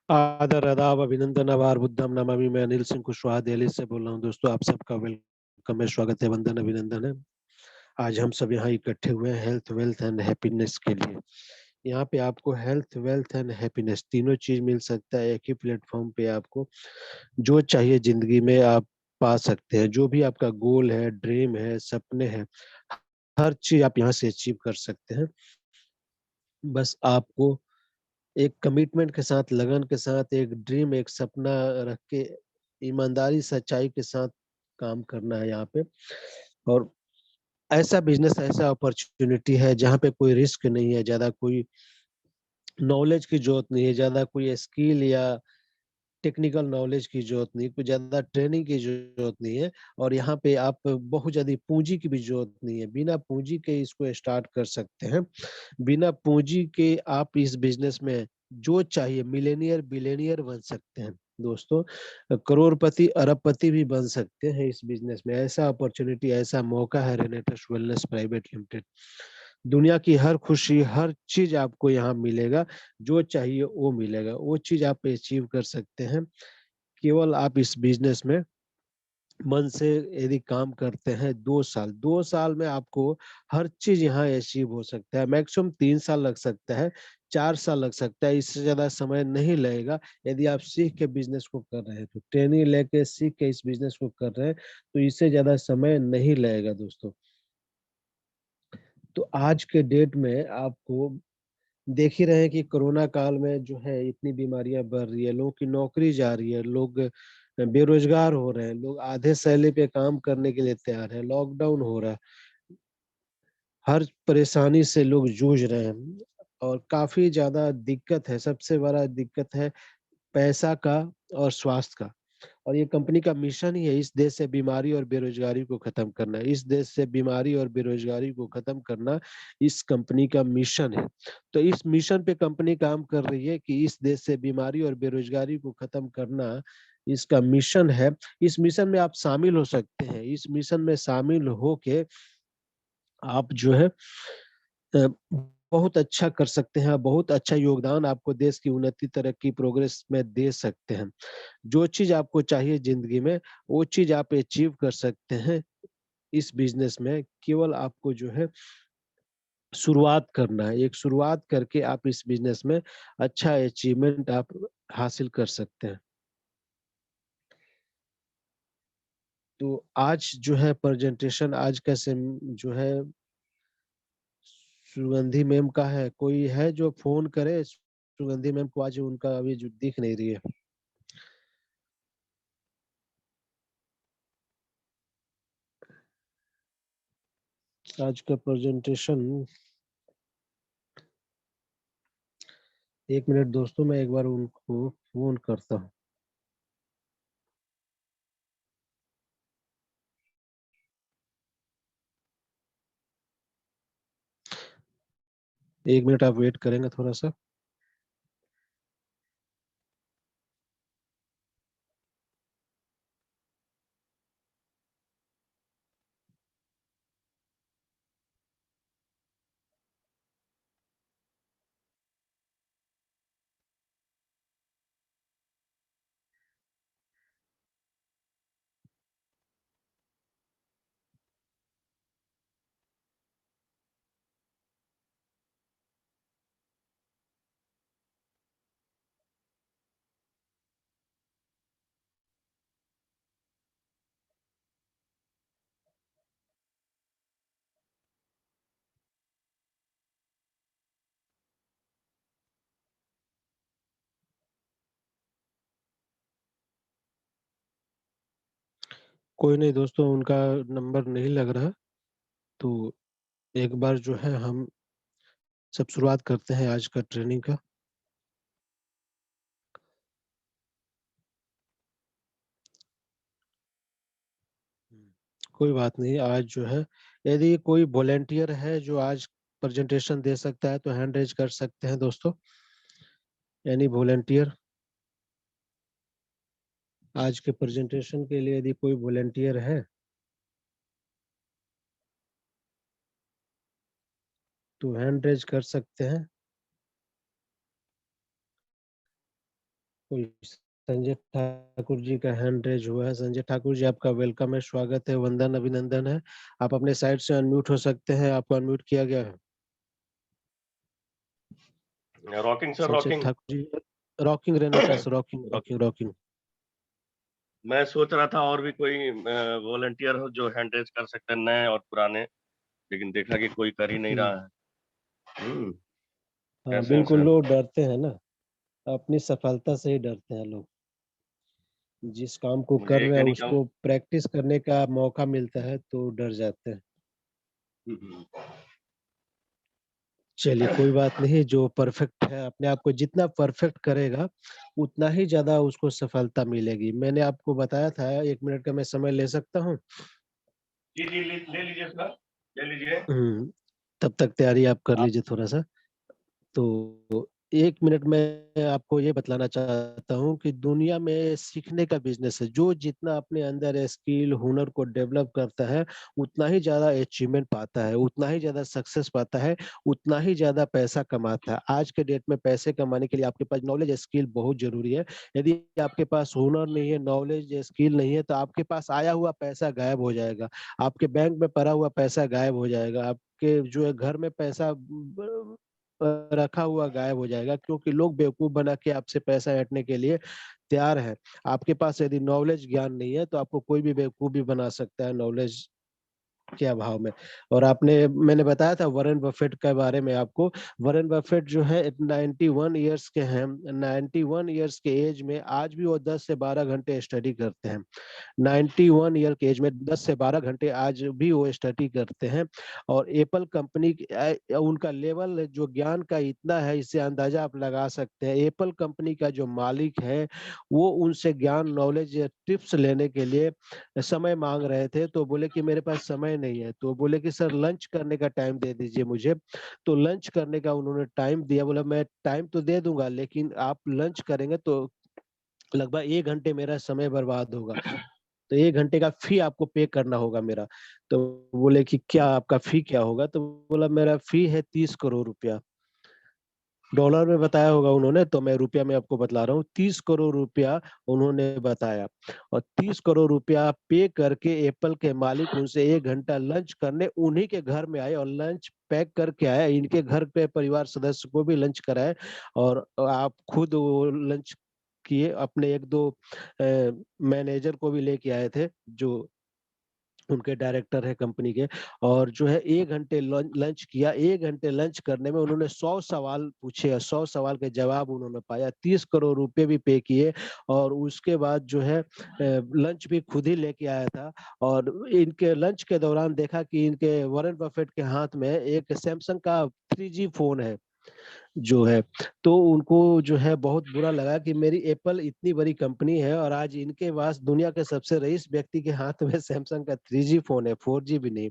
आदर आदाब अभिनंदन आभार बुद्धम नमामि। मैं अनिल सिंह कुशवाहा दिल्ली से बोल रहा हूँ। दोस्तों आप सबका वेलकम है, स्वागत है, वंदन अभिनंदन है। आज हम सब यहाँ इकट्ठे हुए हैं हेल्थ वेल्थ एंड हैप्पीनेस के लिए। यहाँ पे आपको हेल्थ वेल्थ एंड हैप्पीनेस तीनों चीज मिल सकता है एक ही प्लेटफॉर्म पे। आपको जो चाहिए जिंदगी में आप पा सकते हैं। जो भी आपका गोल है, ड्रीम है, सपने हैं, हर चीज आप यहाँ से अचीव कर सकते हैं। बस आपको एक कमिटमेंट के साथ, लगन के साथ, एक ड्रीम, एक सपना रख के ईमानदारी सच्चाई के साथ काम करना है यहाँ पे। और ऐसा बिजनेस, ऐसा अपॉर्चुनिटी है जहाँ पे कोई रिस्क नहीं है, ज्यादा कोई नॉलेज की जरूरत नहीं है, ज्यादा कोई स्किल या टेक्निकल नॉलेज की जरूरत नहीं, कुछ ज्यादा ट्रेनिंग की जरूरत नहीं है। और यहाँ पे आप बहुत ज्यादा पूंजी की भी जरूरत नहीं है। बिना पूंजी के इसको स्टार्ट कर सकते हैं। बिना पूंजी के आप इस बिजनेस में जो चाहिए मिलेनियर बिलेनियर बन सकते हैं। दोस्तों करोड़पति अरबपति भी बन सकते हैं इस बिजनेस में। ऐसा अपॉर्चुनिटी, ऐसा मौका है रेनेटस वेलनेस प्राइवेट लिमिटेड। दुनिया की हर खुशी, हर चीज आपको यहाँ मिलेगा। जो चाहिए वो मिलेगा, वो चीज आप अचीव कर सकते हैं केवल आप इस बिजनेस में मन से यदि काम करते हैं। 2 साल, 2 साल में आपको हर चीज यहाँ अचीव हो सकता है। मैक्सिमम 3 साल लग सकता है, 4 साल लग सकता है, इससे ज्यादा समय नहीं लगेगा। यदि आप सीख के बिजनेस को कर रहे हैं तो, ट्रेनिंग लेके सीख के इस बिजनेस को कर रहे हैं तो इससे ज्यादा समय नहीं लगेगा दोस्तों। तो आज के डेट में आपको देख ही रहे हैं कि कोरोना काल में जो है इतनी बीमारियां बढ़ रही है, लोगों की नौकरी जा रही है, लोग बेरोजगार हो रहे हैं, लोग आधे सैलरी पे काम करने के लिए तैयार है, लॉकडाउन हो रहा है, हर परेशानी से लोग जूझ रहे हैं और काफी ज्यादा दिक्कत है। सबसे बड़ा दिक्कत है पैसा का और स्वास्थ्य का। और ये कंपनी का मिशन ही है इस देश से बीमारी और बेरोजगारी को खत्म करना। इस देश से बीमारी और बेरोजगारी को खत्म करना इस कंपनी का मिशन है। तो इस मिशन पे कंपनी काम कर रही है कि इस देश से बीमारी और बेरोजगारी को खत्म करना इसका मिशन है। इस मिशन में आप शामिल हो सकते हैं। इस मिशन में शामिल होके आप जो है अ, बहुत अच्छा कर सकते हैं। बहुत अच्छा योगदान आपको देश की उन्नति, तरक्की, प्रोग्रेस में दे सकते हैं। जो चीज आपको चाहिए जिंदगी में वो चीज आप अचीव कर सकते हैं इस बिजनेस में। केवल आपको जो है शुरुआत करना है। एक शुरुआत करके आप इस बिजनेस में अच्छा अचीवमेंट आप हासिल कर सकते हैं। तो आज जो है प्रेजेंटेशन, आज का जो है सुगंधी मैम का है। कोई है जो फोन करे सुगंधी मैम को? आज उनका अभी जो दिख नहीं रही है। आज का प्रेजेंटेशन, 1 मिनट दोस्तों, मैं एक बार उनको फोन करता हूँ। 1 मिनट आप वेट करेंगे थोड़ा सा। कोई नहीं दोस्तों, उनका नंबर नहीं लग रहा। तो एक बार जो है हम सब शुरुआत करते हैं आज का ट्रेनिंग का। कोई बात नहीं। आज जो है यदि कोई वॉलेंटियर है जो आज प्रेजेंटेशन दे सकता है तो हैंड रेज कर सकते हैं दोस्तों। एनी वॉलेंटियर आज के प्रेजेंटेशन के लिए, यदि कोई वॉलेंटियर है तो हैंड रेज कर सकते हैं। कोई संजय ठाकुर जी का हैंड रेज हुआ है। संजय ठाकुर जी, आपका वेलकम है, स्वागत है, वंदन अभिनंदन है। आप अपने साइड से अनम्यूट हो सकते हैं, आपको अनम्यूट किया गया है। Rocking sir, Sanjay rocking. Thakur ji, rocking Renatus, rocking rocking rocking. मैं सोच रहा था और भी कोई वॉलंटियर हो जो हैंड रेज कर सकते हैं, नए और पुराने, लेकिन देखा कि कोई कर ही नहीं रहा है। हाँ कैसे हैं बिल्कुल, सर? लोग डरते हैं ना, अपनी सफलता से ही डरते हैं लोग। जिस काम को मुझे कर एक रहे हैं मैकेनिकल। उसको प्रैक्टिस करने का मौका मिलता है तो डर जाते हैं। चलिए कोई बात नहीं, जो परफेक्ट है अपने आप को जितना परफेक्ट करेगा उतना ही ज्यादा उसको सफलता मिलेगी। मैंने आपको बताया था, 1 मिनट का मैं समय ले सकता हूँ? जी जी, ले लीजिए सर, ले लीजिए। तब तक तैयारी आप कर आप लीजिए थोड़ा सा। तो 1 मिनट में आपको ये बतलाना चाहता हूँ कि दुनिया में सीखने का बिजनेस है। जो जितना अपने अंदर स्किल हुनर को डेवलप करता है उतना ही ज्यादा अचीवमेंट पाता है, उतना ही ज्यादा सक्सेस पाता है, उतना ही ज्यादा पैसा कमाता है। आज के डेट में पैसे कमाने के लिए आपके पास नॉलेज स्किल बहुत जरूरी है। यदि आपके पास हुनर नहीं है, नॉलेज स्किल नहीं है, तो आपके पास आया हुआ पैसा गायब हो जाएगा, आपके बैंक में पड़ा हुआ पैसा गायब हो जाएगा, आपके जो है घर में पैसा रखा हुआ गायब हो जाएगा, क्योंकि लोग बेवकूफ बना के आपसे पैसा ऐंठने के लिए तैयार है। आपके पास यदि नॉलेज ज्ञान नहीं है तो आपको कोई भी बेवकूफ भी बना सकता है नॉलेज के अभाव में। और मैंने बताया था वॉरेन बफेट के बारे में आपको। वॉरेन बफेट जो है 91 ईयर्स के हैं। 91 ईयर्स के एज में आज भी वो 10 से 12 घंटे स्टडी करते हैं। 91 ईयर के एज में 10 से 12 घंटे आज भी वो स्टडी करते हैं। और एप्पल कंपनी, उनका लेवल जो ज्ञान का इतना है, इससे अंदाजा आप लगा सकते हैं। एप्पल कंपनी का जो मालिक है वो उनसे ज्ञान, नॉलेज, टिप्स लेने के लिए समय मांग रहे थे। तो बोले कि मेरे पास समय नहीं है। तो बोले कि सर लंच करने का टाइम दे दीजिए मुझे। तो लंच करने का उन्होंने टाइम दिया। बोला मैं टाइम तो दे दूंगा, लेकिन आप लंच करेंगे तो लगभग 1 घंटे मेरा समय बर्बाद होगा, तो 1 घंटे का फी आपको पे करना होगा मेरा। तो बोले कि क्या आपका फी क्या होगा? तो बोला मेरा फी है 30 करोड़ रुपया। डॉलर में बताया होगा उन्होंने, तो मैं रुपया में आपको बतला रहा हूँ। 30 करोड़ रुपया उन्होंने बताया। और 30 करोड़ रुपया पे करके एप्पल के मालिक उनसे 1 घंटा लंच करने उन्हीं के घर में आए और लंच पैक करके आया। इनके घर पे परिवार सदस्य को भी लंच कराए। और आप खुद वो लंच किए, अपने एक दो मैनेजर को भी लेके आए थे जो उनके डायरेक्टर है कंपनी के। और जो है 1 घंटे लंच किया। 1 घंटे लंच करने में उन्होंने 100 सवाल पूछे और 100 सवाल के जवाब उन्होंने पाया। 30 करोड़ रुपए भी पे किए। और उसके बाद जो है लंच भी खुद ही लेके आया था। और इनके लंच के दौरान देखा कि इनके वॉरेन बफेट के हाथ में एक सैमसंग का 3G फोन है जो है। तो उनको जो है बहुत बुरा लगा कि मेरी एप्पल इतनी बड़ी कंपनी है और आज इनके पास दुनिया के सबसे रईस व्यक्ति के हाथ में सैमसंग का 3G फोन है, 4G भी नहीं।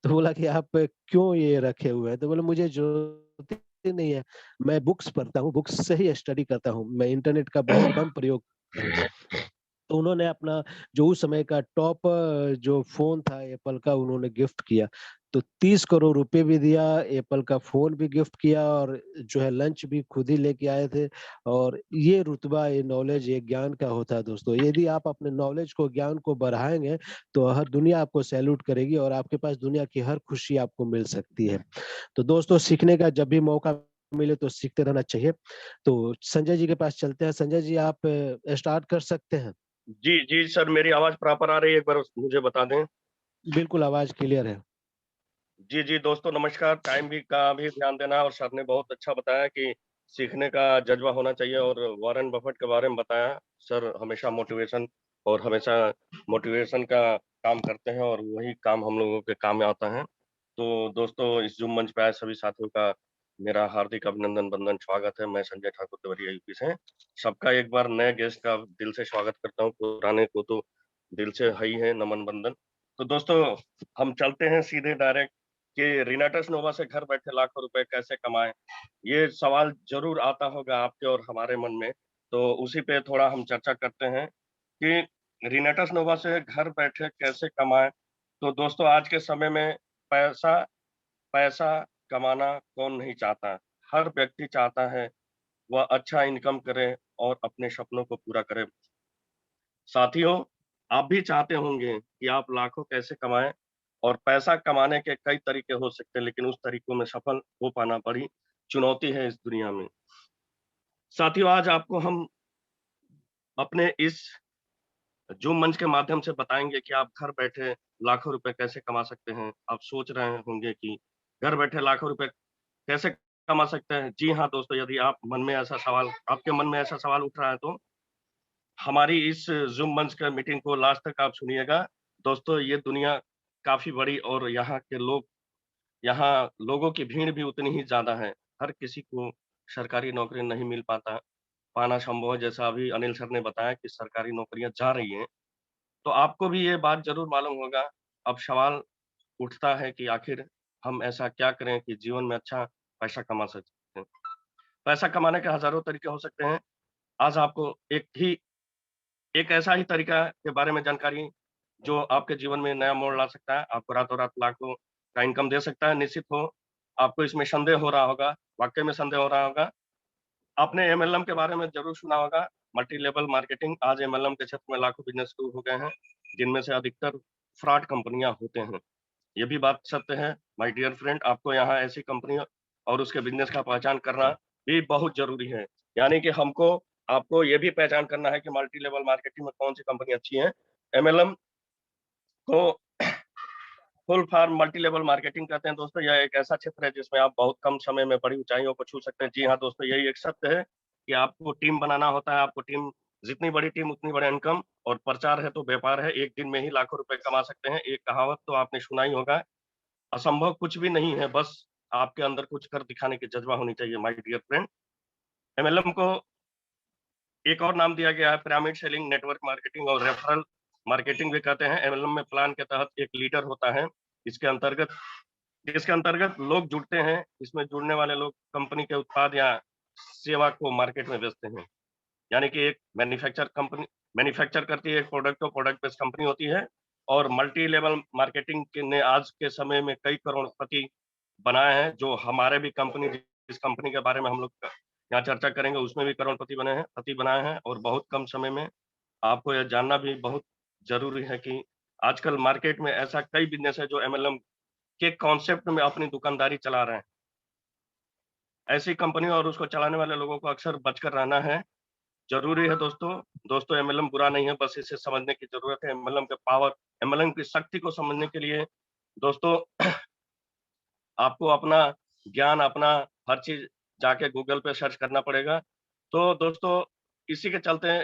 तो बोला कि आप क्यों ये रखे हुए हैं? तो बोले मुझे जरूरत ही नहीं है, मैं बुक्स पढ़ता हूँ, बुक्स से ही स्टडी करता हूँ, मैं इंटरनेट का बहुत कम प्रयोग करता हूँ। तो उन्होंने अपना जो उस समय का टॉप जो फोन था एप्पल का, उन्होंने गिफ्ट किया। तो 30 करोड़ रुपए भी दिया, एप्पल का फोन भी गिफ्ट किया, और जो है लंच भी खुद ही लेके आए थे। और ये रुतबा, ये नॉलेज, ये ज्ञान का होता है दोस्तों। यदि आप अपने नॉलेज को, ज्ञान को बढ़ाएंगे तो हर दुनिया आपको सैल्यूट करेगी और आपके पास दुनिया की हर खुशी आपको मिल सकती है। तो दोस्तों, सीखने का जब भी मौका मिले तो सीखते रहना चाहिए। तो संजय जी के पास चलते हैं। संजय जी, आप स्टार्ट कर सकते हैं। जी जी सर, मेरी आवाज प्रॉपर आ रही है? एक बार मुझे बता दें। बिल्कुल, आवाज क्लियर है। जी जी दोस्तों, नमस्कार। टाइम भी का भी ध्यान देना, और सर ने बहुत अच्छा बताया कि सीखने का जज्बा होना चाहिए, और वॉरेन बफेट के बारे में बताया। सर हमेशा मोटिवेशन और हमेशा मोटिवेशन का काम करते हैं, और वही काम हम लोगों के काम में आता है। तो दोस्तों, इस जुम मंच पे आए सभी साथियों का मेरा हार्दिक अभिनंदन, वंदन, स्वागत है। मैं संजय ठाकुर देवरिया यूपी से। सबका एक बार नए गेस्ट का दिल से स्वागत करता हूँ, पुराने को तो दिल से है ही है नमन वंदन। तो दोस्तों, हम चलते हैं सीधे डायरेक्ट कि रिनाटस नोवा से घर बैठे लाखों रुपए कैसे कमाएं। ये सवाल जरूर आता होगा आपके और हमारे मन में, तो उसी पे थोड़ा हम चर्चा करते हैं कि रिनाटस नोवा से घर बैठे कैसे कमाएं। तो दोस्तों, आज के समय में पैसा पैसा कमाना कौन नहीं चाहता। हर व्यक्ति चाहता है वह अच्छा इनकम करे और अपने सपनों को पूरा करें। साथियों, आप भी चाहते होंगे कि आप लाखों कैसे कमाएँ और पैसा कमाने के कई तरीके हो सकते हैं, लेकिन उस तरीकों में सफल हो पाना बड़ी चुनौती है इस दुनिया में। साथियों, आज आपको हम अपने इस ज़ूम मंच के माध्यम से बताएँगे कि आप घर बैठे लाखों रुपए कैसे कमा सकते हैं। आप सोच रहे होंगे कि घर बैठे लाखों रुपए कैसे कमा सकते हैं? जी हाँ, दोस्तों, यदि आपके मन में ऐसा सवाल उठ रहा है तो हमारी इस ज़ूम मंच का मीटिंग को लास्ट तक आप सुनिएगा। दोस्तों, ये दुनिया काफ़ी बड़ी और यहाँ लोगों की भीड़ भी उतनी ही ज़्यादा है। हर किसी को सरकारी नौकरी नहीं मिल पाना संभव है, जैसा अभी अनिल सर ने बताया कि सरकारी नौकरियाँ जा रही हैं। तो आपको भी ये बात ज़रूर मालूम होगा। अब सवाल उठता है कि आखिर हम ऐसा क्या करें कि जीवन में अच्छा पैसा कमा सकते हैं? पैसा कमाने के हज़ारों तरीके हो सकते हैं। आज आपको एक ऐसा ही तरीका के बारे में जानकारी जो आपके जीवन में नया मोड़ ला सकता है, आपको रातों-रात लाखों का इनकम दे सकता है। निश्चित हो, आपको इसमें संदेह हो रहा होगा, वाक़ई में संदेह हो रहा होगा। आपने एमएलएम के बारे में ज़रूर सुना होगा, मल्टी लेवल मार्केटिंग। आज एमएलएम के क्षेत्र में लाखों बिज़नेस शुरू हो गए हैं, जिनमें से अधिकतर फ्रॉड कंपनियाँ होते हैं। ये भी बात सत्य है, माय डियर फ्रेंड, आपको यहाँ ऐसी कंपनियों और उसके बिज़नेस का पहचान करना भी बहुत ज़रूरी है। यानी कि आपको ये भी पहचान करना है कि मल्टी लेवल मार्केटिंग में कौन-सी कंपनी अच्छी है। एमएलएम को full form multi level marketing कहते हैं दोस्तों। यह एक ऐसा क्षेत्र है जिसमें आप बहुत कम समय में बड़ी ऊँचाइयों को छू सकते हैं। जी हाँ, दोस्तों, यही एक सत्य है कि आपको टीम बनाना होता है, आपको टीम जितनी बड़ी टीम उतनी बड़ी इनकम, और प्रचार है तो व्यापार है। एक दिन में ही लाखों रुपए कमा सकते हैं। एक कहावत तो आपने सुना ही होगा, असंभव कुछ भी नहीं है, बस आपके अंदर कुछ कर दिखाने की जज़्बा होनी चाहिए, माय डियर फ्रेंड। एमएलएम को एक और नाम दिया गया है, पिरामिड सेलिंग, नेटवर्क मार्केटिंग और रेफरल मार्केटिंग भी कहते हैं। एमएलएम में प्लान के तहत एक लीडर होता है, इसके अंतर्गत इसके अंतर्गत लोग जुड़ते हैं। इसमें जुड़ने वाले लोग कंपनी के उत्पाद या सेवा को मार्केट में बेचते हैं। यानी कि एक मैन्युफैक्चर करती है एक प्रोडक्ट, तो प्रोडक्ट बेस्ड कंपनी होती है। और मल्टी लेवल मार्केटिंग ने आज के समय में कई करोड़पति बनाए हैं, जो हमारे भी जिस कंपनी के बारे में हम लोग यहाँ चर्चा करेंगे, उसमें भी पति बनाए हैं। और बहुत कम समय में आपको यह जानना भी बहुत ज़रूरी है कि आजकल मार्केट में ऐसा कई बिज़नेस है जो एमएलएम के कॉन्सेप्ट में अपनी दुकानदारी चला रहे हैं। ऐसी कंपनियों और उसको चलाने वाले लोगों को अक्सर बचकर रहना है। ज़रूरी है दोस्तों, एमएलएम बुरा नहीं है, बस इसे समझने की ज़रूरत है। एमएलएम की शक्ति को समझने के लिए दोस्तों आपको अपना ज्ञान, अपना हर चीज़ जाके गूगल पे सर्च करना पड़ेगा। तो दोस्तों, इसी के चलते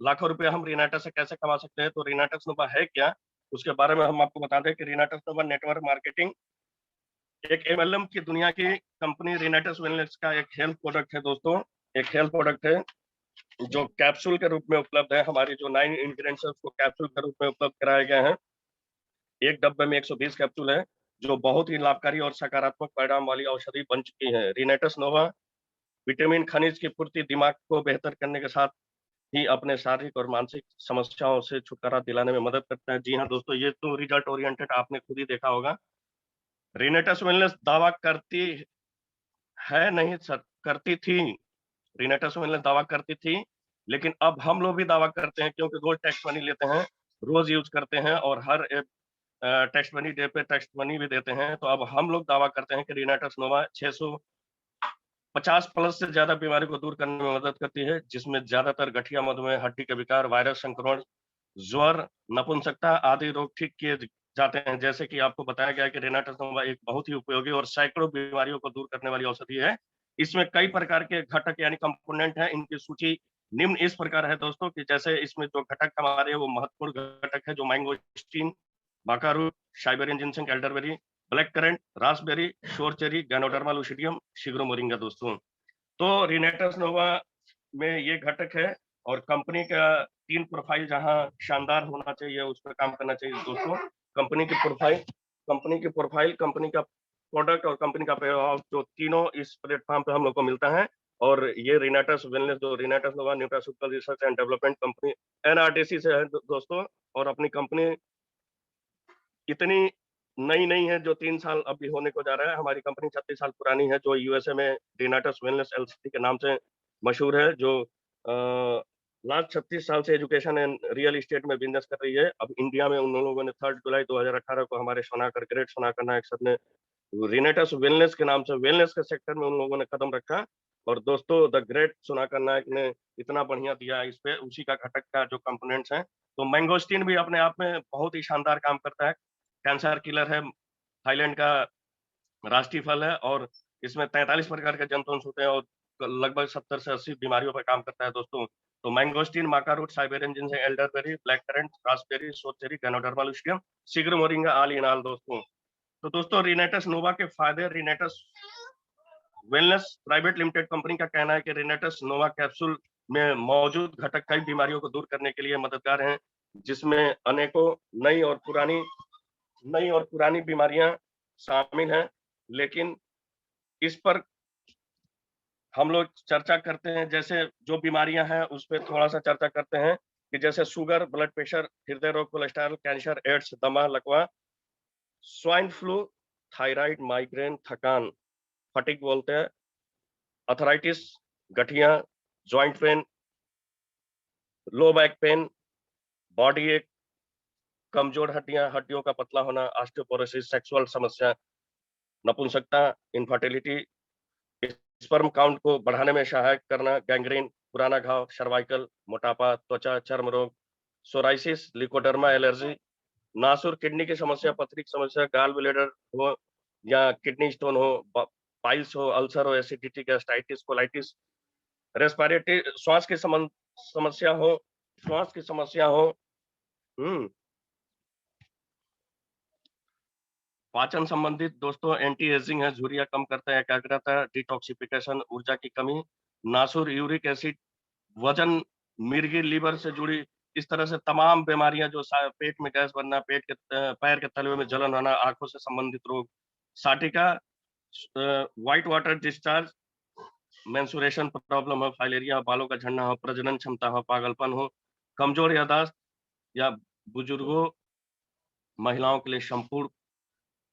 लाखों रुपए हम रीनाटस से कैसे कमा सकते हैं? तो रीनाटस नोवा है क्या? उसके बारे में हम आपको बता दें कि रीनाटस नोवा नेटवर्क मार्केटिंग एक एमएलएम की दुनिया की कंपनी। रीनाटस वेलनेस का एक हेल्थ प्रोडक्ट है दोस्तों, एक हेल्थ प्रोडक्ट है जो कैप्सूल के रूप में उपलब्ध है। हमारी जो 9 इंग्रीडिएंट्स है उसको कैप्सूल के रूप में उपलब्ध कराए गए हैं। एक डब्बे में 120 कैप्सूल है, जो बहुत ही लाभकारी और सकारात्मक परिणाम वाली औषधि बन चुकी है। रीनेटस नोवा विटामिन खनिज की पूर्ति दिमाग को बेहतर करने के साथ ही अपने शारीरिक और मानसिक समस्याओं से छुटकारा दिलाने में मदद करता है। जी हाँ दोस्तों, ये तो रिजल्ट ओरिएंटेड आपने खुद ही देखा होगा। रीनेटस वेलनेस दावा करती है नहीं सर करती थी रीनेटस वेलनेस दावा करती थी, लेकिन अब हम लोग भी दावा करते हैं, क्योंकि रोज टेस्ट मनी लेते हैं, रोज यूज करते हैं, और हर टेस्ट मनी डे पे टेस्ट मनी भी देते हैं। तो अब हम लोग दावा करते हैं कि रीनाटस नोवा 650 प्लस से ज्यादा बीमारी को दूर करने में मदद करती है, जिसमें ज्यादातर गठिया, मधुमेह, हड्डी के विकार, वायरस संक्रमण, ज्वर, नपुंसकता आदि रोग ठीक किए जाते हैं। जैसे कि आपको बताया गया है कि रीनाटस नोवा एक बहुत ही उपयोगी और सैकड़ों बीमारियों को दूर करने वाली औषधि है। इसमें कई प्रकार के घटक यानी कंपोनेंट हैं। इनकी सूची निम्न इस प्रकार है दोस्तों, कि जैसे इसमें जो घटक हमारे वो महत्वपूर्ण घटक है, जो mangosteen, maca root, Siberian ginseng, elderberry, black currant, raspberry, sour cherry, ganoderma lucidum, शिग्रो मोरिंगा दोस्तों। तो रीनेटस नोवा में ये घटक है, और कंपनी का 3 प्रोफाइल जहां शानदार होना चाहिए, उस पर काम करना चाहिए दोस्तों। कंपनी की प्रोफाइल, कंपनी का प्रोडक्ट और कंपनी का पेआउट, जो तीनों इस प्लेटफॉर्म पे हम लोग को मिलता है। और ये रीनेटस वेलनेस, जो Renatus Nova nutraceutical research and development company NRDC से है दोस्तों। और अपनी कंपनी इतनी नई नहीं है, जो 3 साल अभी होने को जा रहा है। हमारी कंपनी 36 साल पुरानी है, जो यूएसए में रीनाटस वेलनेस एलसीडी के नाम से मशहूर है, जो लास्ट 36 साल से एजुकेशन एंड रियल एस्टेट में बिजनेस कर रही है। अब इंडिया में उन लोगों ने 3 जुलाई 2018 को हमारे सोनाकर ग्रेट सोनाकर नायक सर ने रिनेटस वेलनेस के नाम से वेलनेस के सेक्टर में उन लोगों ने कदम रखा। और दोस्तों द ग्रेट सोनाकर नायक ने इतना बढ़िया दिया इस पे, उसी का घटक का जो कंपोनेंट्स हैं। तो मैंगोस्टीन भी अपने आप में बहुत ही शानदार काम करता है। कैंसर किलर है, थाईलैंड का राष्ट्रीय फल है और इसमें 43 प्रकार के जंतुअंश होते हैं और लगभग 70 से 80 बीमारियों पर काम करता है दोस्तों। तो mangosteen, maca root, Siberian ginseng elderberry, black currant, raspberry, sour cherry, ganoderma lucidum, शीघ्र मोरिंगा, ऑल इन ऑल दोस्तों। तो दोस्तों रिनेटस नोवा के फायदे। रिनेटस वेलनेस प्राइवेट लिमिटेड कंपनी का कहना है कि रिनेटस नोवा कैप्सूल में मौजूद घटक कई बीमारियों को दूर करने के लिए मददगार हैं, जिसमें अनेकों नई और पुरानी बीमारियां शामिल हैं। लेकिन इस पर हम लोग चर्चा करते हैं, जैसे जो बीमारियां हैं उस पर थोड़ा सा चर्चा करते हैं कि जैसे शुगर, ब्लड प्रेशर, हृदय रोग, कोलेस्ट्रॉल, कैंसर, एड्स, दमा, लकवा, स्वाइन फ्लू, थायराइड, माइग्रेन, थकान, फटीग बोलते हैं, अर्थराइटिस, गठिया, joint pain, low back pain, body एक, कमजोर हड्डियों का पतला होना, ऑस्टियोपोरोसिस, सेक्सुअल समस्या, नपुंसकता, इनफर्टिलिटी, स्पर्म काउंट को बढ़ाने में सहायक करना, गैंग्रीन, पुराना घाव, सर्वाइकल, मोटापा, त्वचा, चर्म रोग, सोराइसिस, लिकोडर्मा एलर्जी, नासुर, किडनी की समस्या, पथरी की समस्या, गाल ब्लेडर हो या किडनी स्टोन हो, पाइल्स हो, अल्सर हो, एसिडिटी, गैस्ट्राइटिस, कोलाइटिस, रेस्पिरेटरी श्वास की समस्या हो, पाचन संबंधित दोस्तों एंटी एजिंग है, झुर्रियां कम करता है, एकाग्रता, डिटॉक्सिफिकेशन, ऊर्जा की कमी, नासुर, यूरिक एसिड, वजन, मिर्गी, लीवर से जुड़ी इस तरह से तमाम बीमारियां जो पेट में गैस बनना, पैर के तलवे में जलन होना, आंखों से संबंधित रोग, sciatica, white water discharge, menstruation problem हो, फाइलेरिया, बालों का झड़ना हो, प्रजनन क्षमता हो, पागलपन हो, कमजोर याददाश्त या बुजुर्गों, महिलाओं के लिए संपूर्ण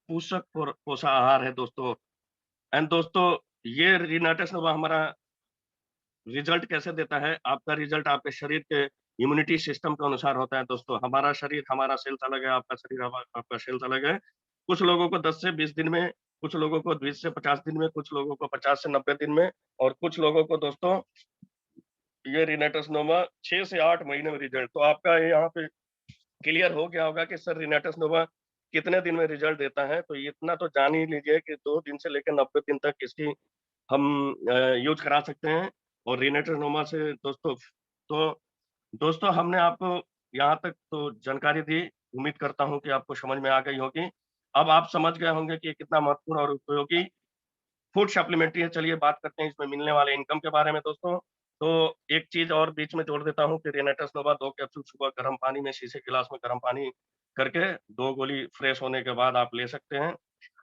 पोषक पोषाहार है दोस्तों। एंड दोस्तों ये रिनाटस नोवा हमारा रिजल्ट कैसे देता है? आपका रिजल्ट आपके शरीर के इम्यूनिटी सिस्टम के अनुसार होता है दोस्तों। हमारा शरीर, हमारा सेल्स अलग है, आपका शरीर, आपका सेल्स अलग है। कुछ लोगों को 10 से 20 दिन में, कुछ लोगों को 20 से 50 दिन में, कुछ लोगों को 50 से 90 दिन में और कुछ लोगों को दोस्तों ये रिनेटस नोवा 6 से 8 महीने में रिजल्ट। तो आपका यहाँ पे क्लियर हो गया होगा कि सर रिनेटस नोवा कितने दिन में रिजल्ट देता है। तो इतना तो जान ही लीजिए कि 2 दिन से लेकर 90 दिन तक इसकी हम यूज करा सकते हैं। और रिनेटस नोवा से दोस्तों हमने आपको यहाँ तक तो जानकारी दी, उम्मीद करता हूँ कि आपको समझ में आ गई होगी। अब आप समझ गए होंगे कि कितना महत्वपूर्ण और उपयोगी फूड सप्लीमेंट्री है। चलिए बात करते हैं इसमें मिलने वाले इनकम के बारे में दोस्तों। तो एक चीज और बीच में जोड़ देता हूँ कि रिनेटस नोवा 2 कैप्सूल सुबह गर्म पानी में, शीशे गिलास में गर्म पानी करके 2 गोली फ्रेश होने के बाद आप ले सकते हैं।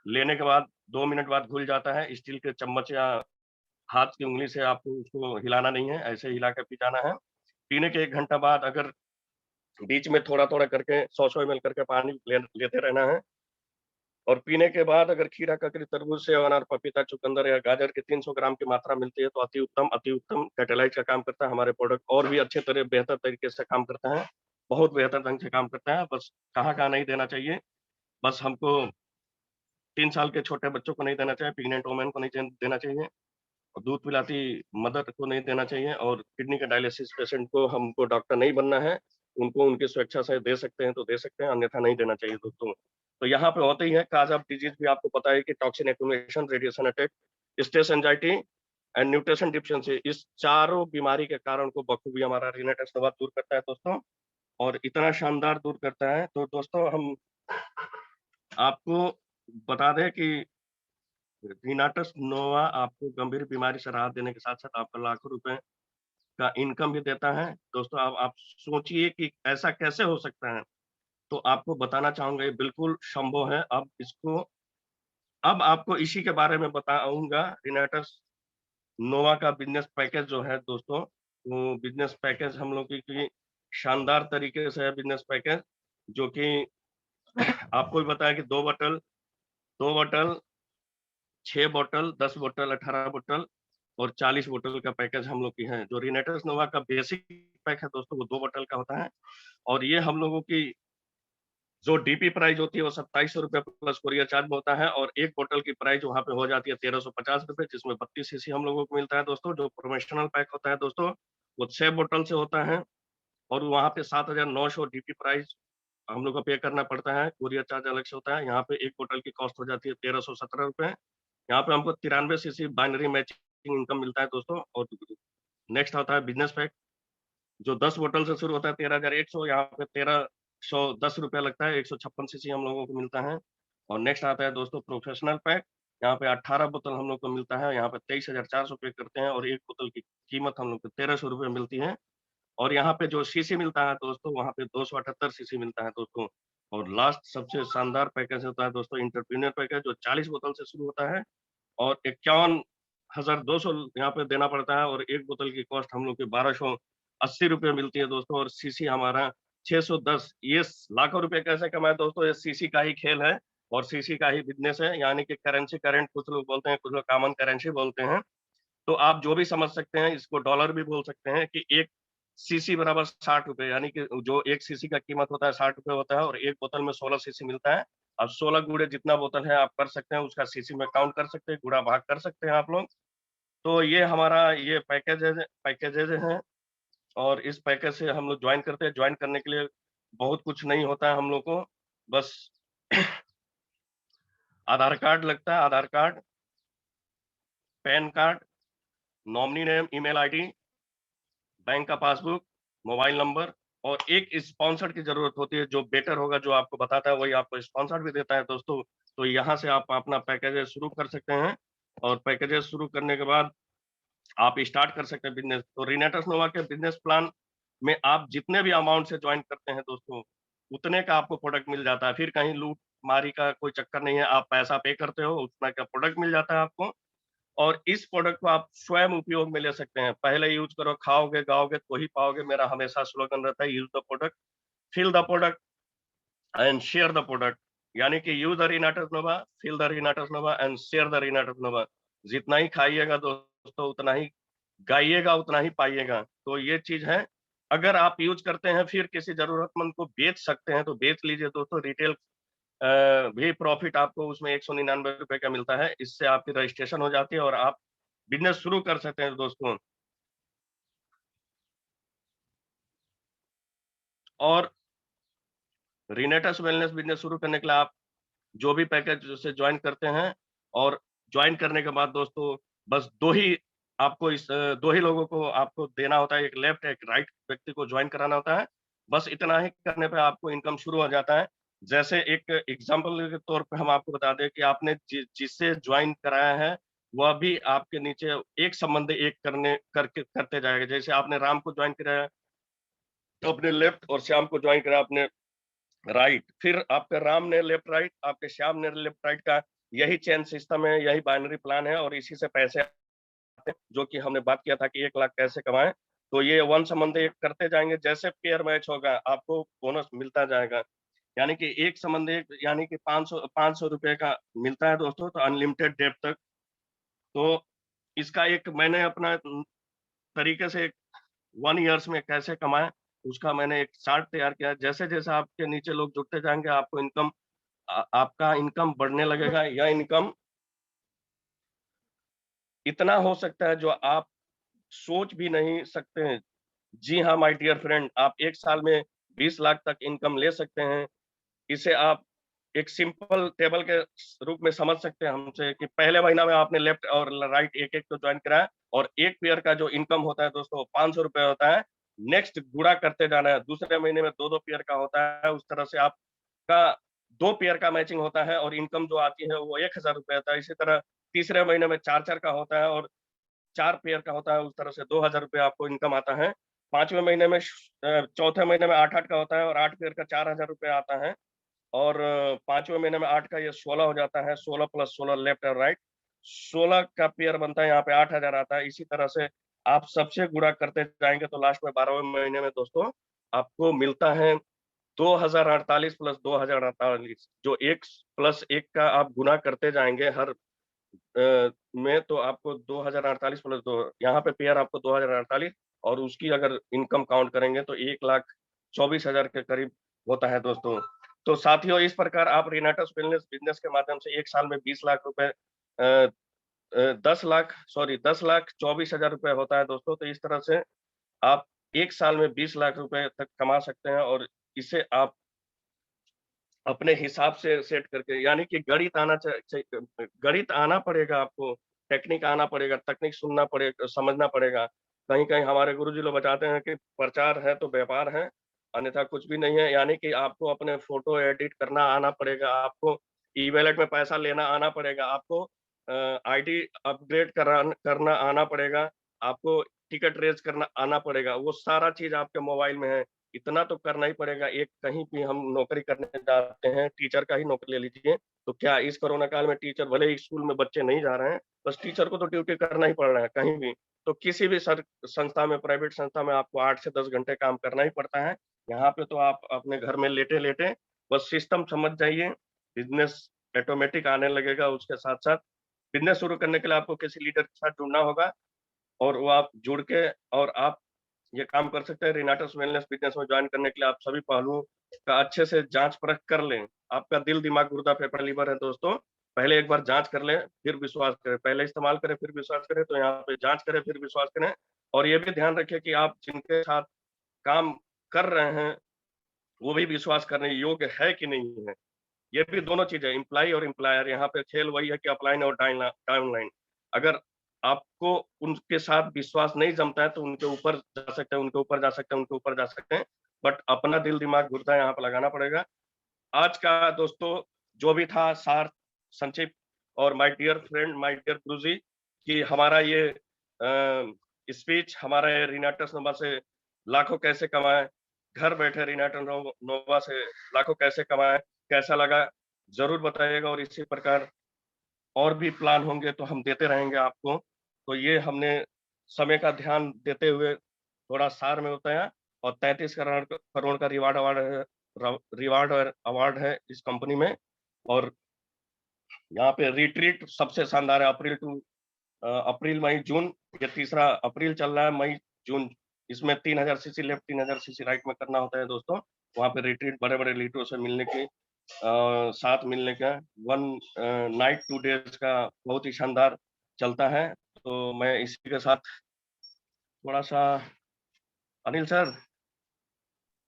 लेने के बाद 2 मिनट बाद घुल जाता है। स्टील के चम्मच या हाथ की उंगली से आपको उसको हिलाना नहीं है, ऐसे हिला के पी जाना है। पीने के 1 घंटा बाद अगर बीच में थोड़ा-थोड़ा करके 100-100 एमएल करके पानी लेते रहना है। और पीने के बाद अगर खीरा, ककड़ी, तरबूज, सेब, अनार, पपीता, चुकंदर या गाजर की 300 ग्राम की मात्रा मिलती है तो अति उत्तम कैटालाइज का काम करता है। हमारे प्रोडक्ट और भी बेहतर तरीके से काम करता है, बहुत बेहतर ढंग से काम करता है। बस कहाँ-कहाँ नहीं देना चाहिए, बस हमको 3 साल के छोटे बच्चों को नहीं देना चाहिए, प्रेग्नेंट वुमेन को नहीं देना चाहिए, और दूध पिलाती मदर को नहीं देना चाहिए, और किडनी के डायलिसिस पेशेंट को हमको डॉक्टर नहीं बनना है, उनको उनकी स्वेच्छा से दे सकते हैं तो दे सकते हैं, अन्यथा नहीं देना चाहिए दोस्तों। तो यहाँ पे होते ही है काज ऑफ डिजीज भी आपको पता है कि toxin accumulation, radiation attack, stress anxiety and nutrition deficiency, इस चारों बीमारी के कारण को बखूबी हमारा रिनेटस नोवा दूर करता है दोस्तों। और इतना शानदार दूर करता है तो दोस्तों हम आपको बता दें कि रिनाटस नोवा आपको गंभीर बीमारी से राहत देने के साथ-साथ आपको लाखों रुपए का इनकम भी देता है। दोस्तों आप सोचिए कि ऐसा कैसे हो सकता है? तो आपको बताना चाहूँगा ये बिल्कुल संभव है। अब आपको इसी के बारे में बताऊँगा। रिनाटस नोवा का बिज़नेस पैकेज जो है दोस्तों, वो बिज़नेस पैकेज हम लोग की शानदार तरीके से है बिज़नेस पैकेज, जो कि आपको भी बताया कि 2 बोतल, 6 बोतल, 10 बोतल, 18 बोतल और 40 बोतल का पैकेज हम लोग की है। जो रिनेटर्स नोवा का बेसिक पैक है दोस्तों, वो 2 बोतल का होता है और ये हम लोगों की जो डीपी प्राइस होती है वो ₹2700 प्लस कोरियर चार्ज होता है और एक बोतल की प्राइस वहाँ पे हो जाती है ₹1350, जिसमें 32 सीसी हम लोगों को मिलता है दोस्तों। जो प्रोमोशनल पैक होता है दोस्तों, वो 6 बोतल से होता है और वहाँ पे 7,900 डीपी प्राइस हम लोग को पे करना पड़ता है, कोरियर चार्ज अलग से होता है। यहाँ पे एक बोतल की कॉस्ट हो जाती है ₹1317। यहाँ पे हमको 93 सीसी बाइनरी मैचिंग इनकम मिलता है दोस्तों। और नेक्स्ट आता है बिज़नेस पैक, जो 10 बोतल से शुरू होता है 13,100, यहाँ पे ₹1310 लगता है, 156 सीसी हम लोगों को मिलता है। और नेक्स्ट आता है दोस्तों प्रोफेशनल पैक, यहाँ पे 18 बोतल हम लोग को मिलता है, यहाँ पे 23,400 पे करते हैं और एक बोतल की कीमत हम लोग को ₹1300 मिलती है। और यहाँ पे जो सीसी मिलता है दोस्तों, वहाँ पे 278 सीसी मिलता है दोस्तों। और लास्ट सबसे शानदार पैकेज होता है दोस्तों एंटरप्रेन्योर पैकेज, जो 40 बोतल से शुरू होता है और 51,200 यहाँ पे देना पड़ता है और एक बोतल की कॉस्ट हम लोग की ₹1280 मिलती है दोस्तों। और सीसी हमारा 610। ये लाखों रुपए कैसे कमाए दोस्तों, ये सीसी का ही खेल है और सीसी का ही बिज़नेस है, यानी कि करेंसी करंट कुछ लोग बोलते हैं, कुछ लोग कॉमन करेंसी बोलते हैं। तो आप जो भी समझ सकते हैं, इसको डॉलर भी बोल सकते हैं कि 1 सीसी बराबर ₹60, यानी कि जो 1 सीसी का कीमत होता है ₹60 होता है और एक बोतल में 16 सीसी मिलता है। अब 16 गुणे जितना बोतल है आप कर सकते हैं, उसका सीसी में काउंट कर सकते हैं, गुणा भाग कर सकते हैं आप लोग। तो ये हमारा ये पैकेजेज़ हैं और इस पैकेज से हम लोग जॉइन करते हैं। जॉइन करने के लिए बहुत कुछ नहीं होता है हम लोग को, बस आधार कार्ड लगता है, Aadhaar card, PAN card, nominee name, email ID, bank का पासबुक, मोबाइल नंबर और एक स्पॉन्सर्ड की ज़रूरत होती है, जो बेटर होगा, जो आपको बताता है, वही आपको स्पॉन्सर्ड भी देता है दोस्तों। तो यहाँ से आप अपना पैकेजेज़ शुरू कर सकते हैं और पैकेजेज़ शुरू करने के बाद आप स्टार्ट कर सकते हैं बिज़नेस। तो रिनेटर्स नोवा के बिज़नेस प्लान में आप जितने भी अमाउंट से जॉइन करते हैं दोस्तों, उतने का आपको प्रोडक्ट मिल जाता है। फिर कहीं लूट-मारी का कोई चक्कर नहीं है, आप पैसा पे करते हो, उतना का प्रोडक्ट मिल जाता है आपको। और इस प्रोडक्ट को आप स्वयं उपयोग में ले सकते हैं। पहले यूज़ करो, खाओगे, गाओगे तो ही पाओगे। मेरा हमेशा स्लोगन रहता है, use the product, feel the product and share the product. यानी कि use the Renatus Nova, feel the Renatus Nova and share the Renatus Nova. जितना ही खाइएगा दोस्तों, उतना ही गाइएगा, उतना ही पाइएगा। तो ये चीज़ है। अगर आप यूज़ करते हैं, फिर किसी ज़रूरतमंद को बेच सकते हैं, तो बेच लीजिए दोस्तों। रिटेल भी प्रॉफ़िट आपको उसमें ₹199 का मिलता है। इससे आपकी रजिस्ट्रेशन हो जाती है और आप बिज़नेस शुरू कर सकते हैं दोस्तों। और रिनेटस वेलनेस बिज़नेस शुरू करने के लिए आप जो भी पैकेज से जॉइन करते हैं और जॉइन करने के बाद दोस्तों, बस 2 ही लोगों को आपको देना होता है, एक लेफ्ट एक राइट व्यक्ति को जॉइन कराना होता है। बस इतना ही करने पे आपको इनकम शुरू हो जाता है। जैसे एक एग्ज़ाम्पल के तौर पे हम आपको बता दें कि आपने जिससे जॉइन कराया है, वह भी आपके नीचे एक संबंधी एक करते जाएगा। जैसे आपने राम को जॉइन कराया, तो अपने लेफ्ट और श्याम को जॉइन करा आपने राइट, फिर आपके राम ने लेफ्ट राइट, आपके श्याम ने लेफ्ट राइट का यही चेन सिस्टम है, यही बाइनरी प्लान है और इसी से पैसे आते हैं, जो कि हमने बात किया था कि 1 लाख कैसे कमाएँ। तो ये वन संबंध एक करते जाएँगे, जैसे पेयर मैच होगा, आपको बोनस मिलता जाएगा। यानी कि एक संबंध एक, यानी कि ₹500 का मिलता है दोस्तों, तो अनलिमिटेड डेट तक। तो इसका एक मैंने अपना तरीके से 1 ईयर्स में कैसे कमाएँ, उसका मैंने एक चार्ट तैयार किया है। जैसे-जैसे आपके नीचे लोग जुड़ते जाएँगे, आपको आपका इनकम बढ़ने लगेगा। यह इनकम इतना हो सकता है जो आप सोच भी नहीं सकते हैं। जी हाँ, माय डियर फ्रेंड, आप 1 साल में 20 लाख तक इनकम ले सकते हैं। इसे आप एक सिंपल टेबल के रूप में समझ सकते हैं हमसे कि पहले महीना में आपने लेफ्ट और राइट एक-एक को जॉइन कराया और एक पेयर का जो इनकम होता है दोस्तों ₹500 होता है। नेक्स्ट गुणा करते जाना है। दूसरे महीने में 2-2 पेयर का होता है। उस तरह से आपका 2 पेयर का मैचिंग होता है और इनकम जो आती है वो ₹1000 आता है। इसी तरह तीसरे महीने में 4-4 का होता है और 4 पेयर का होता है, उस तरह से ₹2000 आपको इनकम आता है। 5वें महीने में चौथे महीने में 8-8 का होता है और 8 पेयर का ₹4000 आता है और 5वें महीने में 8 का ये 16 हो जाता है, 16 प्लस 16 लेफ्ट और राइट, 16 का पेयर बनता है, यहाँ पे 8000 आता है। इसी तरह से आप सबसे गुणा करते जाएँगे तो लास्ट में 12वें महीने में दोस्तों आपको मिलता है 2048 प्लस 2048, जो 1 प्लस 1 का आप गुणा करते जाएँगे हर में तो आपको 2048 प्लस 2 यहाँ पे पेयर आपको 2048 और उसकी अगर इनकम काउंट करेंगे तो 1,24,000 के करीब होता है दोस्तों। तो साथियों इस प्रकार आप रिनाटस वेलनेस बिज़नेस के माध्यम से 1 साल में 20 लाख रुपए 10 लाख 24,000 रुपए होता है दोस्तों। तो इस तरह से आप 1 साल में 20 लाख रुपए तक कमा सकते हैं और इसे आप अपने हिसाब से सेट करके यानी कि गणित आना पड़ेगा आपको, टेक्निक आना पड़ेगा, तकनीक सुनना पड़ेगा, समझना पड़ेगा। कहीं-कहीं हमारे गुरुजी लोग बताते हैं कि प्रचार है तो व्यापार है, अन्यथा कुछ भी नहीं है। यानी कि आपको अपने फ़ोटो एडिट करना आना पड़ेगा, आपको ई-वॉलेट में पैसा लेना आना पड़ेगा, आपको आईडी अपग्रेड करना आना पड़ेगा, आपको टिकट रेज़ करना आना पड़ेगा। वो सारा चीज़ आपके मोबाइल में है। इतना तो करना ही पड़ेगा। एक कहीं भी हम नौकरी करने जाते हैं, टीचर का ही नौकरी ले लीजिए, तो क्या इस कोरोना काल में टीचर भले ही स्कूल में बच्चे नहीं जा रहे हैं, बस टीचर को तो ड्यूटी करना ही पड़ रहा है कहीं भी। तो किसी भी संस्था में, प्राइवेट संस्था में आपको 8 से 10 घंटे काम करना ही पड़ता है। यहाँ पे तो आप अपने घर में लेटे-लेटे बस सिस्टम समझ जाइए, बिज़नेस ऑटोमेटिक आने लगेगा। उसके साथ-साथ बिज़नेस शुरू करने के लिए आपको किसी लीडर के साथ जुड़ना होगा और वो आप जुड़ के और आप ये काम कर सकते हैं। रिनाटस वेलनेस बिज़नेस में जॉइन करने के लिए आप सभी पहलुओं का अच्छे से जाँच-परख कर लें। आपका दिल, दिमाग, गुर्दा, फेफड़ा, लीवर है दोस्तों, पहले एक बार जाँच कर लें, फिर विश्वास करें। पहले इस्तेमाल करें, फिर विश्वास करें, तो यहाँ पे जाँच करें, फिर विश्वास करें और ये भी ध्यान रखें कि आप जिनके साथ काम कर रहे हैं, वो भी विश्वास करने योग्य है कि नहीं है। ये भी दोनों चीज़ें एम्प्लॉयी और एम्प्लॉयर यहाँ पे खेल वही है कि अपलाइन और डाउनलाइन। अगर आपको उनके साथ विश्वास नहीं जमता है तो उनके ऊपर जा सकते हैं, उनके ऊपर जा सकते हैं, उनके ऊपर जा सकते हैं। बट अपना दिल, दिमाग, गुर्दा यहाँ पे लगाना पड़ेगा। आज का दोस्तों जो भी था सार संक्षिप्त और my dear friend, my dear guruji कि हमारा ये स्पीच हमारा ये रिनाटस नोवा से लाखों कैसे कमाएँ, घर बैठे रिनाटस नोवा से लाखों कैसे कमाएँ, कैसा लगा? ज़रूर बताइएगा और इसी प्रकार और भी प्लान होंगे तो हम देते रहेंगे आपको। तो ये हमने समय का ध्यान देते हुए थोड़ा सार में बताया और 33 करोड़ का रिवार्ड और अवार्ड है इस कंपनी में और यहाँ पे रिट्रीट सबसे शानदार है अप्रैल, मई, जून ये तीसरा अप्रैल चल रहा है, मई, जून इसमें 3000 सीसी लेफ्ट 3000 सीसी राइट में करना होता है दोस्तों। वहाँ पे रिट्रीट बड़े-बड़े लीडरों से मिलने की साथ मिलने का 1 नाइट 2 डेज़ का बहुत ही शानदार चलता है। तो मैं इसी के साथ थोड़ा-सा अनिल सर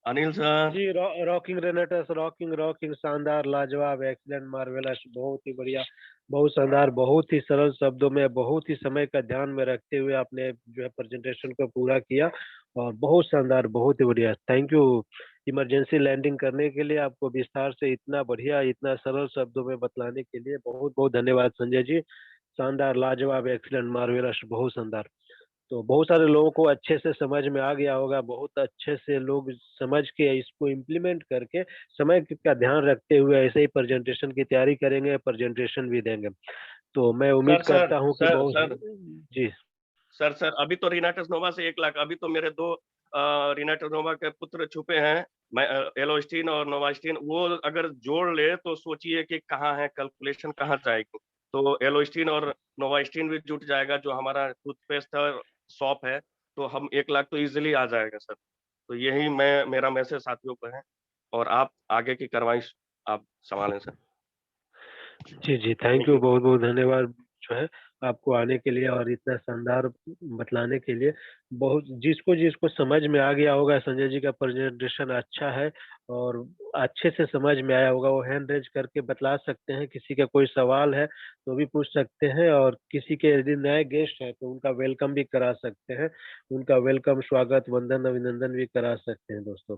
अनिल सर जी, रॉकिंग रेनेटस, रॉकिंग रॉकिंग शानदार, लाजवाब, एक्सीलेंट, मार्वेलस, बहुत ही बढ़िया, बहुत शानदार, बहुत ही सरल शब्दों में, बहुत ही समय का ध्यान में रखते हुए आपने जो है प्रेजेंटेशन को पूरा किया और बहुत शानदार, बहुत ही बढ़िया। थैंक यू इमरजेंसी लैंडिंग करने के लिए, आपको विस्तार से इतना बढ़िया, इतना सरल शब्दों में बतलाने के लिए बहुत-बहुत धन्यवाद संजय जी। शानदार, लाजवाब, एक्सीलेंट, मार्वेलस, बहुत शानदार। तो बहुत सारे लोगों को अच्छे से समझ में आ गया होगा, बहुत अच्छे से लोग समझ के इसको इम्प्लीमेंट करके समय का ध्यान रखते हुए ऐसे ही प्रेजेंटेशन की तैयारी करेंगे, प्रेजेंटेशन भी देंगे। तो मैं सर उम्मीद सर करता हूँ कि सर बहुत सर जी, सर अभी तो रिनाटस नोवा से 1 लाख अभी तो मेरे 2 रिनाटस नोवा के पुत्र छुपे हैं। मैं एलोस्टीन और नोवास्टीन वो अगर जोड़ ले तो सोचिए कि कहाँ है कैलकुलेशन कहाँ जाएगी। तो एलोस्टीन और नोवास्टीन भी जुट जाएगा जो हमारा टूथपेस्ट है, शॉप है, तो हम 1 लाख तो ईज़िली आ जाएगा सर। तो यही मेरा मैसेज साथियों को है और आप आगे की कार्रवाई आप सँभालें सर। जी, थैंक थैंक यू, यू। बहुत-बहुत धन्यवाद जो है आपको आने के लिए और इतना शानदार बतलाने के लिए। बहुत जिसको समझ में आ गया होगा संजय जी का प्रेजेंटेशन अच्छा है और अच्छे से समझ में आया होगा, वो हैंड रेज़ करके बतला सकते हैं, किसी का कोई सवाल है तो भी पूछ सकते हैं और किसी के यदि नए गेस्ट हैं तो उनका वेलकम भी करा सकते हैं। उनका वेलकम, स्वागत, वंदन, अभिनंदन भी करा सकते हैं दोस्तों।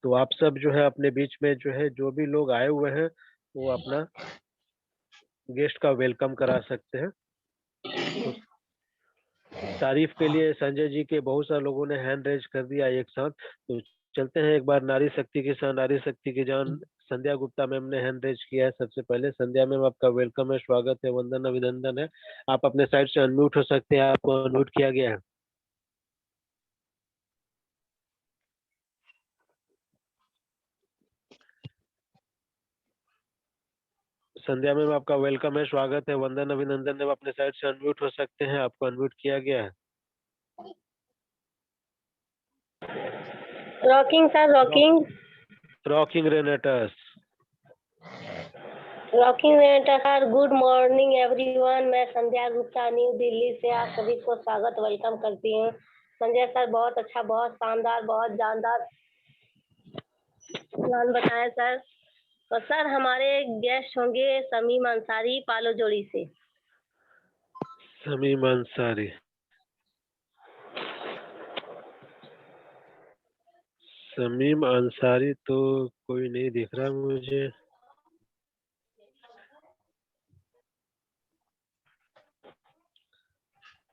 तो आप सब जो है अपने बीच में जो है जो भी लोग आए हुए हैं, वो अपना गेस्ट का वेलकम करा सकते हैं। तो तारीफ के लिए संजय जी के बहुत सारे लोगों ने हैंड रेज कर दिया एक साथ। तो चलते हैं एक बार नारी शक्ति की शान, नारी शक्ति की जान संध्या गुप्ता मैम ने हैंड रेज किया है सबसे पहले। संध्या मैम आपका वेलकम है, स्वागत है, वंदन, अभिनंदन है। आप अपने साइड से अनम्यूट हो सकते हैं, आपको अनम्यूट किया गया है। संध्या मैम आपका वेलकम है, स्वागत है। वंदन अभिनंदन मैम अपने साइड से अनम्यूट हो सकते हैं, आपको अनम्यूट किया गया है। Rocking sir, rocking rocking रेनेटस। Rocking sir. Good morning everyone. मैं संध्या गुप्ता न्यू दिल्ली से आप सभी को स्वागत वेलकम करती हूँ। संजय सर बहुत अच्छा, बहुत शानदार, बहुत जानदार प्लान बताया सर। तो सर हमारे गेस्ट होंगे समीम अंसारी पालो जोड़ी से। समीम अंसारी, समीम अंसारी तो कोई नहीं दिख रहा मुझे।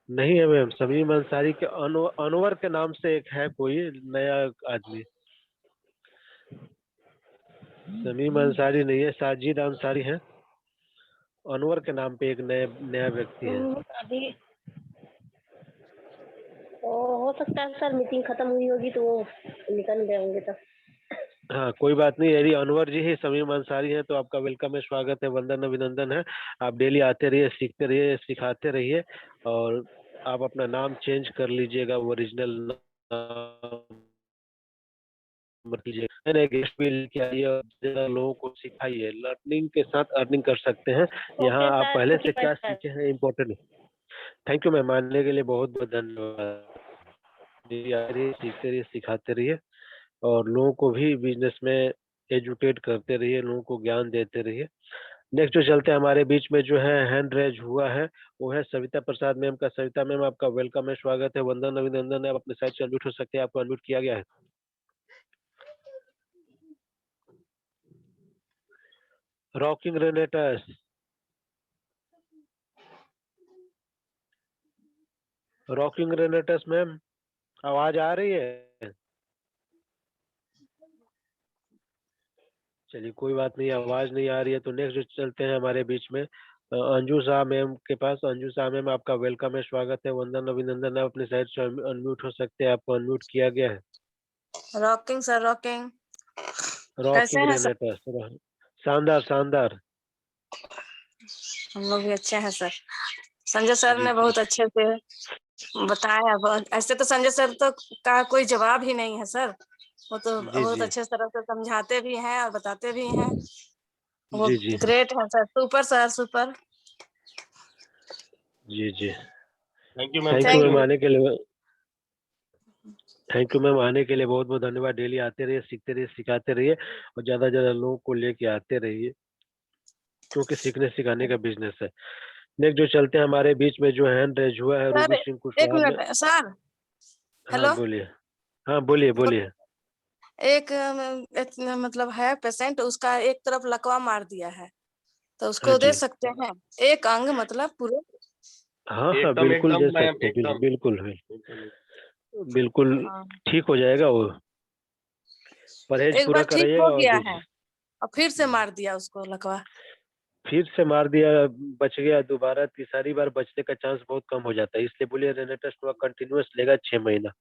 नहीं है मैम, समीम अंसारी के अनवर के नाम से एक है कोई नया आदमी। समीम अंसारी नहीं है, साजिद अंसारी है। अनवर के नाम पे एक नया व्यक्ति है। अभी हो सकता है सर मीटिंग खत्म हुई होगी तो वो निकल गए होंगे तब। हाँ कोई बात नहीं, यदि अनवर जी ही समीम अंसारी हैं तो आपका वेलकम है, स्वागत है, वंदन अभिनंदन है। आप डेली आते रहिए, सीखते रहिए, सिखाते रहिए और आप अपना नाम चेंज कर लीजिएगा, ओरिजिनल नाम कीजिए। नए गेस्ट भी लेके आइए और ज़रा लोगों को सिखाइए। लर्निंग के साथ अर्निंग कर सकते हैं। यहाँ ओके आप सर, पहले से थैंक यू क्या सर। सीखे हैं इम्पोर्टेंट है। थैंक यू मैम, आने के लिए बहुत बहुत धन्यवाद। डेली आ रहिए, सीखते रहिए, सिखाते रहिए और लोगों को भी बिजनेस में एजुकेट करते रहिए, लोगों को ज्ञान देते रहिए। नेक्स्ट जो चलते हैं हमारे बीच में जो है हैंड रेज हुआ है वो है सविता प्रसाद मैम का। सविता मैम आपका वेलकम है, स्वागत है, वंदन अभिनंदन है। आप अपने साइड से अनम्यूट हो सकते हैं, आपको अनम्यूट किया गया है। रॉकिंग रेनेटस, रॉकिंग रेनेटस मैम आवाज आ रही है? चलिए कोई बात नहीं, आवाज नहीं आ रही है तो नेक्स्ट जो चलते हैं हमारे बीच में अंजू शाह मैम के पास। अंजू शाह मैम आपका वेलकम है, स्वागत है, वंदन अभिनंदन है। अपने साइड से अनम्यूट हो सकते हैं, आपको अनम्यूट किया गया है। Rocking sir, rocking. कैसे रॉकिंग हैं सर? रेनेटस, शानदार शानदार। हम लोग भी अच्छे हैं सर। संजय सर जी ने जी बहुत अच्छे से बताया। बहुत ऐसे तो संजय सर तो का कोई जवाब ही नहीं है सर। वो तो जी बहुत जी अच्छे तरह से समझाते भी हैं और बताते भी हैं। वो जी जी ग्रेट है सर, सुपर सर, सुपर। जी जी। Thank you ma'am, thank you thank thank ma'am you. आने के लिए। थैंक यू मैम आने के लिए बहुत बहुत धन्यवाद। डेली आते रहिए, सीखते रहिए, सिखाते रहिए और ज्यादा ज्यादा लोगों को लेके आते रहिए क्योंकि सीखने सिखाने का बिजनेस है। नेक्स्ट जो चलते हैं हमारे बीच में जो हैंड रेज हुआ है सर रूबी सिंह एक कुशवाहा में। Minute sir. हाँ हेलो। बोलिए। हाँ बोलिए बोलिए। एक मतलब है पेशेंट, उसका एक तरफ लकवा मार दिया है तो हाँ उसको दे जी। सकते हैं एक अंग, मतलब पूरे। हाँ हाँ एकदम बिल्कुल एकदम दे मैम, सकते हैं, एकदम बिल्कुल एकदम। बिल्कुल हाँ, ठीक हो जाएगा वो। परहेज एक पूरा बार ठीक हो कराइएगा और गया है दीजिए। और फिर से मार दिया उसको लकवा। फिर से मार दिया, बच गया, दोबारा तीसरी बार बचने का चांस बहुत कम हो जाता है, इसलिए बोलिए रेनेटस कंटिन्यूअस लेगा 6 महीना।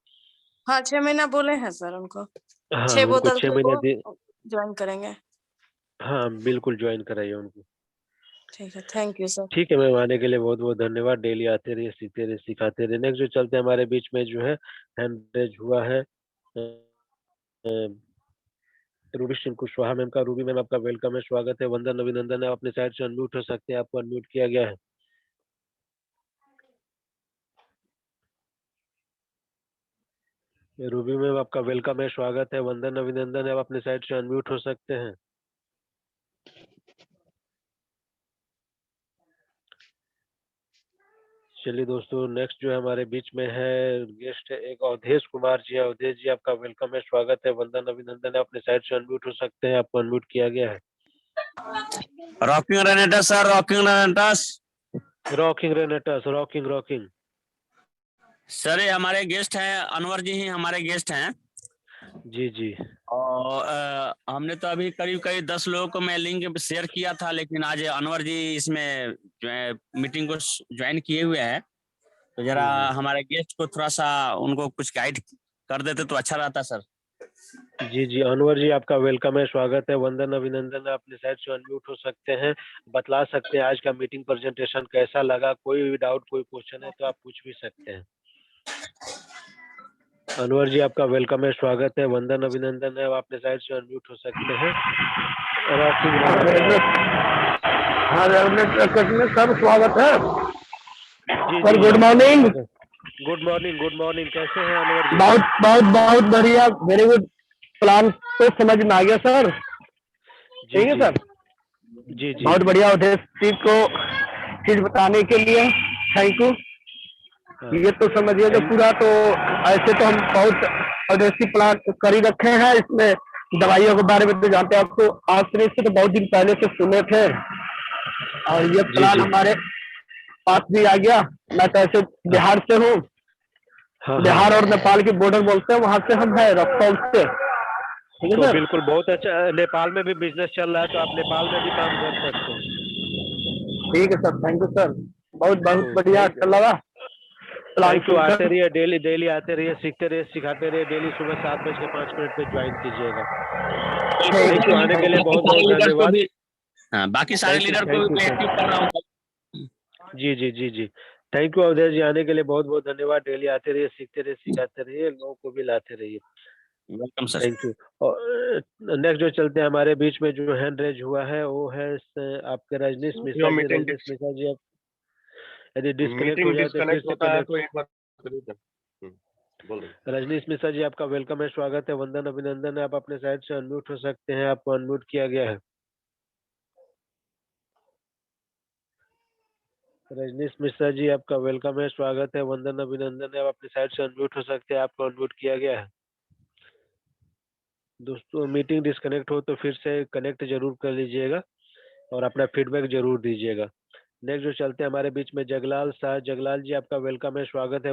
हाँ, 6 महीना बोले हैं सर उनको। हाँ 6 उनको बोतल 6 से महीना वो दे। ज्वाइन करेंगे। हाँ बिल्कुल ज्वाइन कराइए उनको। ठीक है, थैंक यू सर। ठीक है मैम, आने के लिए बहुत बहुत धन्यवाद। डेली आते रहिए, सीखते रहिए, सिखाते रहिए। नेक्स्ट जो चलते हैं हमारे बीच में जो है हैंड रेज हुआ है रूबी सिंह कुशवाहा मैम का। रूबी मैम आपका वेलकम है, स्वागत है, वंदन अभिनंदन है। आप अपने साइड से अनम्यूट हो सकते हैं, आपको अनम्यूट किया गया है। रूबी मैम आपका वेलकम है, स्वागत है, वंदन अभिनंदन है। आप अपने साइड से अनम्यूट हो सकते हैं। चलिए दोस्तों, नेक्स्ट जो है हमारे बीच में है गेस्ट है एक अवधेश कुमार जी। अवधेश जी आपका वेलकम है, स्वागत है, वंदन अभिनंदन है। अपने साइड से अनम्यूट हो सकते हैं, आपको अनम्यूट किया गया है। Rocking रेनेटस sir, rocking रेनेटस। Rocking रेनेटस, rocking rocking. Sir ये हमारे गेस्ट हैं, अनवर जी ही हमारे गेस्ट हैं। जी जी और हमने तो अभी करीब करीब 10 लोगों को मैं लिंक शेयर किया था, लेकिन आज अनवर जी इसमें जो है मीटिंग को ज्वाइन किए हुए हैं। तो जरा हमारे गेस्ट को थोड़ा सा उनको कुछ गाइड कर देते तो अच्छा रहता सर। जी अनवर जी, आपका वेलकम है, स्वागत है, वंदन अभिनंदन है। अपने साइड से अनम्यूट हो सकते हैं, बतला सकते हैं आज का मीटिंग प्रेजेंटेशन कैसा लगा। कोई भी डाउट, कोई क्वेश्चन है तो आप पूछ भी सकते हैं। अनवर जी, आपका वेलकम है, स्वागत है, वंदन अभिनंदन है। आप अपने साइड से अनम्यूट हो सकते हैं। सब स्वागत है जी सर। गुड आपका morning. Good morning, good morning. कैसे हैं अनवर जी? बहुत बहुत बहुत बढ़िया, वेरी गुड। प्लान तो समझ में आ गया सर। जी ठीक है सर। जी बहुत बढ़िया उद्देश्य को चीज बताने के लिए थैंक यू। हाँ, ये तो समझिए जो पूरा, तो ऐसे तो हम बहुत उद्देश्य प्लान कर ही रखे हैं। इसमें दवाइयों के बारे में तो जानते हैं, आपको आज से तो बहुत दिन पहले से सुने थे, और ये प्लान जी हमारे पास भी आ गया। मैं तो ऐसे बिहार से हूँ, हाँ बिहार और नेपाल के बॉर्डर बोलते हैं, वहां से हम है रक्सौल से। ठीक है तो सर। बिल्कुल बहुत अच्छा। नेपाल में भी बिजनेस चल रहा है तो आप नेपाल में भी काम कर सकते हैं। ठीक है सर, थैंक यू सर। बहुत बहुत तो बढ़िया, अच्छा लगा प्लान थैंक यू। आते सुनकर। रहिए, डेली डेली आते रहिए, सीखते रहिए, सिखाते रहिए। डेली सुबह 7:05 पे ज्वाइन कीजिएगा। थैंक यू, आने के लिए बहुत सारे बहुत लीडर्स को धन्यवाद। भी, हाँ, बाकी सारे थैंक यू, लीडर को थैंक यू भी सर। एक्टिव कर रहा हूँ। जी थैंक यू अवधेश जी, आने के लिए बहुत बहुत धन्यवाद। डेली आते रहिए, सीखते रहिए, सिखाते रहिए, लोगों को भी लाते रहिए। Welcome sir. Thank you. और नेक्स्ट जो चलते हैं, हमारे बीच में जो हैंड रेज हुआ है वो है आपके रजनीश मिश्रा जी। मीटिंग रजनीश मिश्रा जी, आप यदि डिस्कनेक्ट हो मीटिंग जाए तो फिर डिस्कनेक्ट से होता है कनेक्ट। तो एक बार करिए सर। बोल रहे रजनीश मिश्रा जी, आपका वेलकम है, स्वागत है, वंदन अभिनंदन है। आप अपने साइड से अनम्यूट हो सकते हैं, आपको अनम्यूट किया गया है। रजनीश मिश्रा जी, आपका वेलकम है, स्वागत है, वंदन अभिनंदन है। आप अपने साइड से अनम्यूट हो सकते हैं, आपको अनम्यूट किया गया है। दोस्तों, मीटिंग डिस्कनेक्ट हो तो फिर से कनेक्ट जरूर कर लीजिएगा और अपना फीडबैक जरूर दीजिएगा। नेक्स्ट जो चलते हैं, हमारे बीच में जगलाल शाह। जगलाल जी, आपका वेलकम है, स्वागत है।